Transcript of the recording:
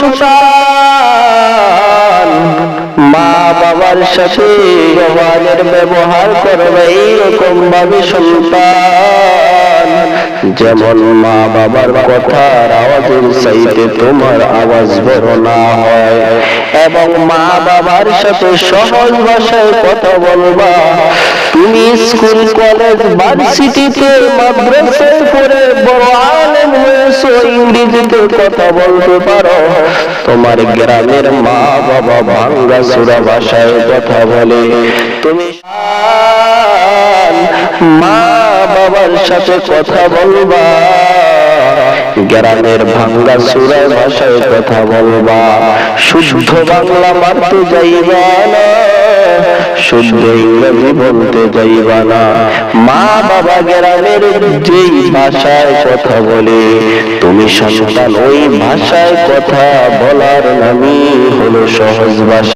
সন্তান মা বাবার সাথে ব্যবহারের ব্যবহার করবে এইরকম ভাবে সন্তান যেমন মা বাবার কথার আওয়াজের চাইতে তোমার আওয়াজ বড় না হয়, এবং মা বাবার সাথে সহজ ভাষায় কথা বলবা। তুমি স্কুল কলেজ ভার্সিটিতে মাদ্রাসায় পড়ে বড় আলেম হয়েছো, ইংরেজিতে কথা বলতে পারো, তোমার গ্রামের মা বাবা বাংলা সুরা ভাষায় কথা বলে, তুমি মা বাবার সাথে কথা বলবা, গ্রামের ভাঙ্গা সুরা ভাষায় কথা বলবা, শুদ্ধ বাংলা মারতে যাইবা না, শুদ্ধ ইংরেজি বলতে যাইবা না। মা বাবা গ্রামের যেই ভাষায় কথা বলে তুমি সন্তান ওই ভাষায় কথা বলার নামই হলো সহজ ভাষা।